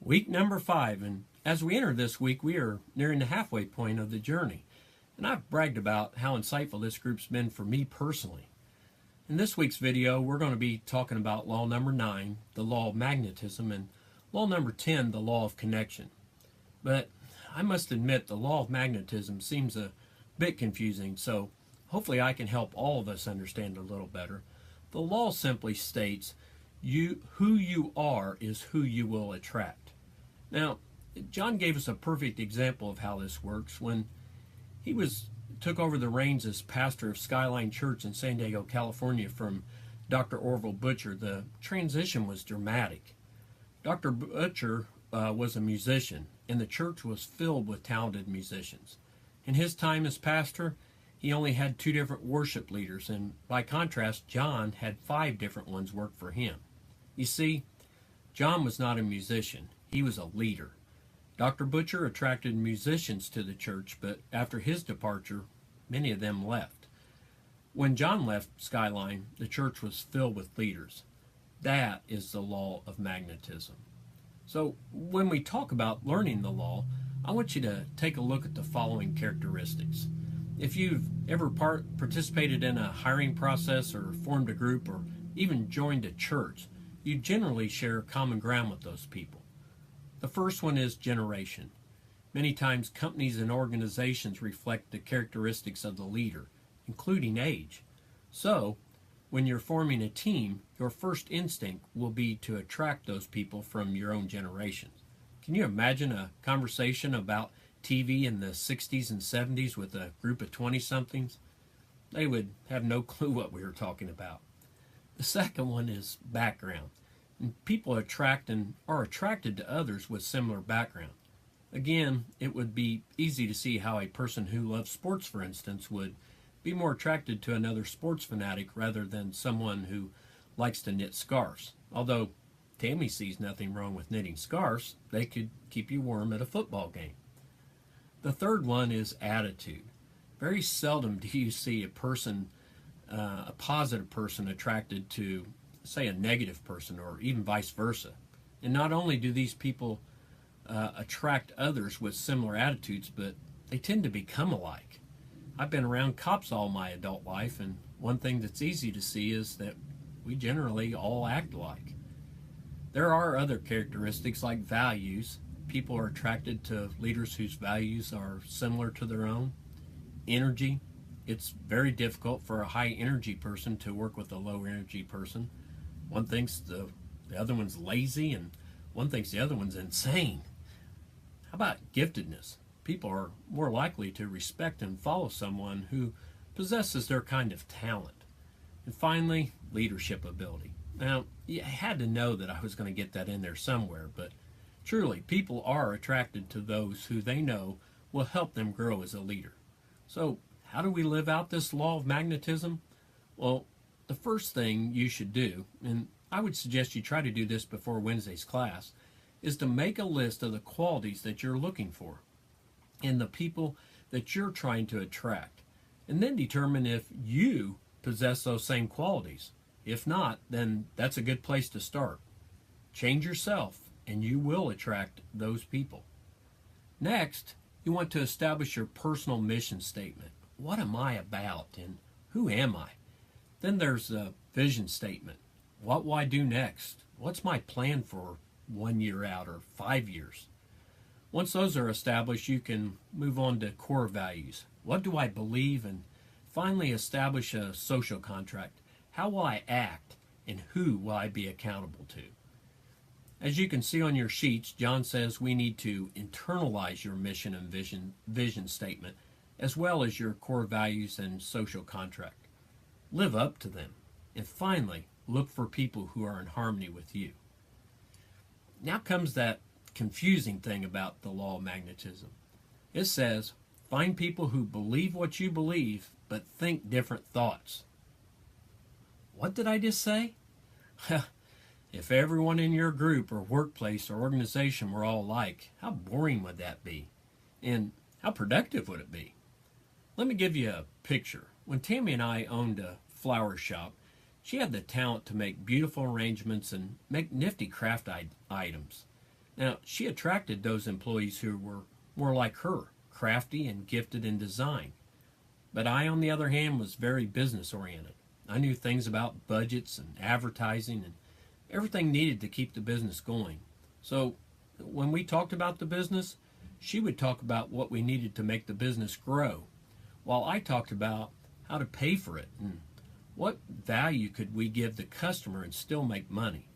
Week number 5, and as we enter this week, we are nearing the halfway point of the journey. And I've bragged about how insightful this group's been for me personally. In this week's video, we're going to be talking about law number 9, the law of magnetism, and law number 10, the law of connection. But I must admit, the law of magnetism seems a bit confusing, so hopefully I can help all of us understand a little better. The law simply states, who you are is who you will attract. Now, John gave us a perfect example of how this works when he took over the reins as pastor of Skyline Church in San Diego, California from Dr. Orville Butcher. The transition was dramatic. Dr. Butcher was a musician, and the church was filled with talented musicians. In his time as pastor, he only had 2 different worship leaders, and by contrast, John had 5 different ones work for him. You see, John was not a musician, he was a leader. Dr. Butcher attracted musicians to the church, but after his departure, many of them left. When John left Skyline, the church was filled with leaders. That is the law of magnetism. So when we talk about learning the law, I want you to take a look at the following characteristics. If you've ever participated in a hiring process or formed a group or even joined a church, you generally share common ground with those people. The first one is generation. Many times companies and organizations reflect the characteristics of the leader, including age. So, when you're forming a team, your first instinct will be to attract those people from your own generation. Can you imagine a conversation about TV in the 60s and 70s with a group of 20-somethings? They would have no clue what we were talking about. The second one is background. And people attract and are attracted to others with similar background. Again, it would be easy to see how a person who loves sports, for instance, would be more attracted to another sports fanatic rather than someone who likes to knit scarves. Although Tammy sees nothing wrong with knitting scarves, they could keep you warm at a football game. The third one is attitude. Very seldom do you see a person, a positive person, attracted to, say, a negative person, or even vice versa. And not only do these people attract others with similar attitudes, but they tend to become alike. I've been around cops all my adult life, and one thing that's easy to see is that we generally all act alike. There are other characteristics like values. People are attracted to leaders whose values are similar to their own. Energy. It's very difficult for a high energy person to work with a low energy person. One thinks the other one's lazy, and one thinks the other one's insane. How about giftedness? People are more likely to respect and follow someone who possesses their kind of talent. And finally, leadership ability. Now, you had to know that I was going to get that in there somewhere, but truly, people are attracted to those who they know will help them grow as a leader. So, how do we live out this law of magnetism? Well, the first thing you should do, and I would suggest you try to do this before Wednesday's class, is to make a list of the qualities that you're looking for and the people that you're trying to attract, and then determine if you possess those same qualities. If not, then that's a good place to start. Change yourself, and you will attract those people. Next, you want to establish your personal mission statement. What am I about, and who am I? Then there's a vision statement. What will I do next? What's my plan for 1 year out or 5 years? Once those are established, you can move on to core values. What do I believe? And finally, establish a social contract. How will I act, and who will I be accountable to? As you can see on your sheets, John says we need to internalize your mission and vision statement, as well as your core values and social contract. Live up to them. And finally, look for people who are in harmony with you. Now comes that confusing thing about the law of magnetism. It says, find people who believe what you believe, but think different thoughts. What did I just say? If everyone in your group or workplace or organization were all alike, how boring would that be? And how productive would it be? Let me give you a picture. When Tammy and I owned a flower shop, she had the talent to make beautiful arrangements and make nifty craft items. Now, she attracted those employees who were more like her, crafty and gifted in design. But I, on the other hand, was very business oriented. I knew things about budgets and advertising and everything needed to keep the business going. So when we talked about the business, she would talk about what we needed to make the business grow, while I talked about how to pay for it and what value could we give the customer and still make money.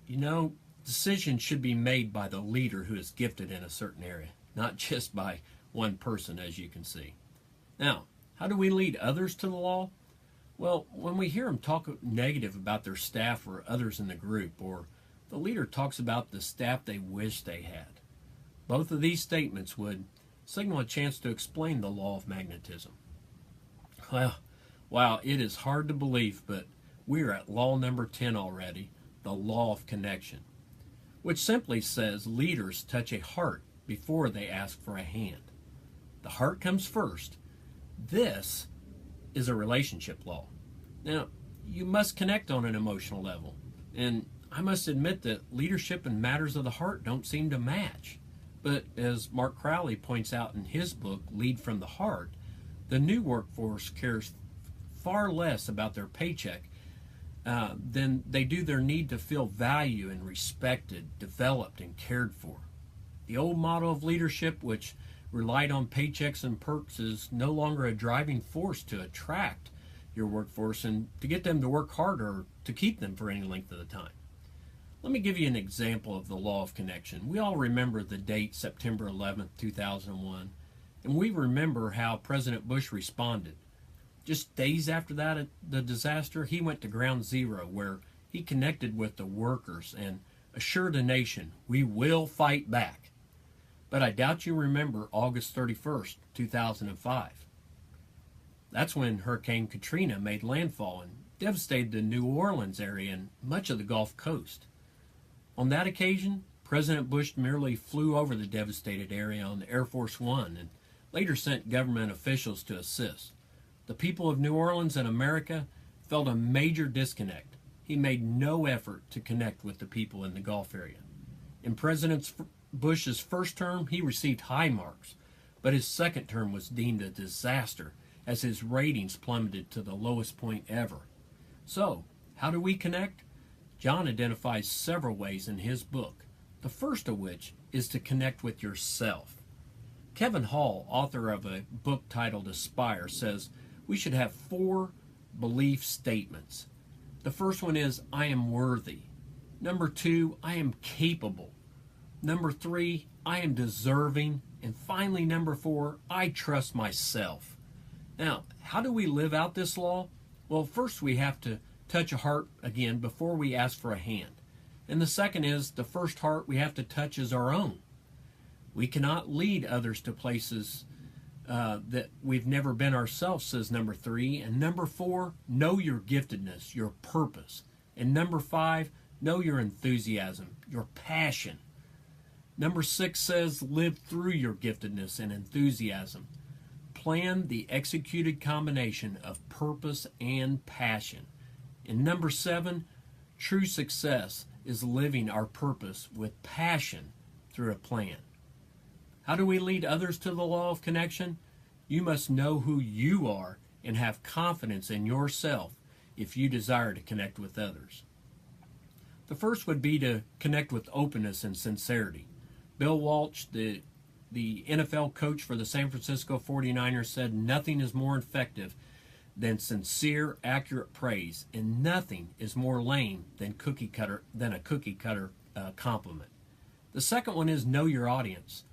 You know, decisions should be made by the leader who is gifted in a certain area, not just by one person, as you can see. Now, how do we lead others to the law? Well, when we hear them talk negative about their staff or others in the group, or the leader talks about the staff they wish they had, both of these statements would signal a chance to explain the law of magnetism. Well, wow, it is hard to believe, but we're at law number 10 already, the law of connection, which simply says leaders touch a heart before they ask for a hand. The heart comes first. This is a relationship law. Now, you must connect on an emotional level, and I must admit that leadership and matters of the heart don't seem to match. But as Mark Crowley points out in his book, Lead from the Heart, the new workforce cares far less about their paycheck than they do their need to feel valued and respected, developed, and cared for. The old model of leadership, which relied on paychecks and perks, is no longer a driving force to attract your workforce and to get them to work harder or to keep them for any length of the time. Let me give you an example of the law of connection. We all remember the date September 11th, 2001, and we remember how President Bush responded. Just days after that, the disaster, he went to ground zero where he connected with the workers and assured the nation, we will fight back. But I doubt you remember August 31st, 2005. That's when Hurricane Katrina made landfall and devastated the New Orleans area and much of the Gulf Coast. On that occasion, President Bush merely flew over the devastated area on Air Force One and later sent government officials to assist. The people of New Orleans and America felt a major disconnect. He made no effort to connect with the people in the Gulf area. In President Bush's first term, he received high marks, but his second term was deemed a disaster as his ratings plummeted to the lowest point ever. So, how do we connect? John identifies several ways in his book, the first of which is to connect with yourself. Kevin Hall, author of a book titled Aspire, says we should have 4 belief statements. The first one is, I am worthy. Number 2, I am capable. Number 3, I am deserving. And finally, number 4, I trust myself. Now, how do we live out this law? Well, first we have to touch a heart again before we ask for a hand. And the second is the first heart we have to touch is our own. We cannot lead others to places that we've never been ourselves, says number 3. And number 4, know your giftedness, your purpose. And number 5, know your enthusiasm, your passion. Number 6 says live through your giftedness and enthusiasm. Plan the executed combination of purpose and passion. And number 7, true success is living our purpose with passion through a plan. How do we lead others to the law of connection? You must know who you are and have confidence in yourself if you desire to connect with others. The first would be to connect with openness and sincerity. Bill Walsh, the NFL coach for the San Francisco 49ers, said nothing is more effective than sincere, accurate praise, and nothing is more lame than a cookie cutter compliment. The second one is know your audience.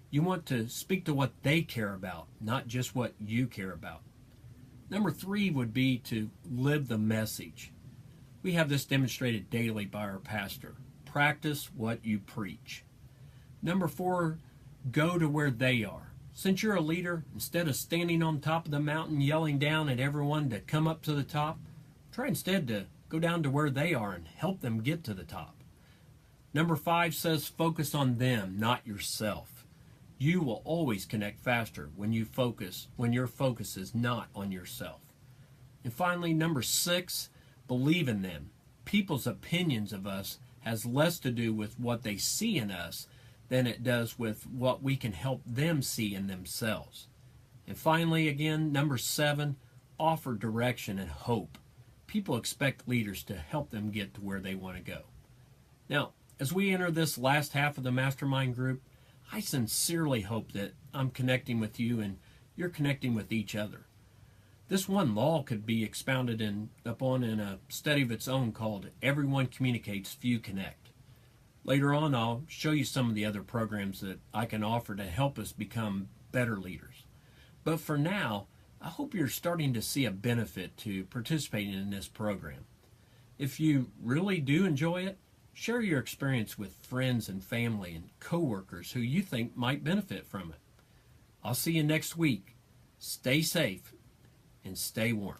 You want to speak to what they care about, not just what you care about. Number 3 would be to live the message. We have this demonstrated daily by our pastor. Practice what you preach. Number 4, go to where they are. Since you're a leader, instead of standing on top of the mountain yelling down at everyone to come up to the top, try instead to go down to where they are and help them get to the top. Number 5 says focus on them, not yourself. You will always connect faster when your focus is not on yourself. And finally, number 6, believe in them. People's opinions of us has less to do with what they see in us than it does with what we can help them see in themselves. And finally, again, number 7, offer direction and hope. People expect leaders to help them get to where they want to go. Now, as we enter this last half of the mastermind group, I sincerely hope that I'm connecting with you and you're connecting with each other. This one law could be expounded upon in a study of its own called Everyone Communicates, Few Connect. Later on, I'll show you some of the other programs that I can offer to help us become better leaders. But for now, I hope you're starting to see a benefit to participating in this program. If you really do enjoy it, share your experience with friends and family and coworkers who you think might benefit from it. I'll see you next week. Stay safe and stay warm.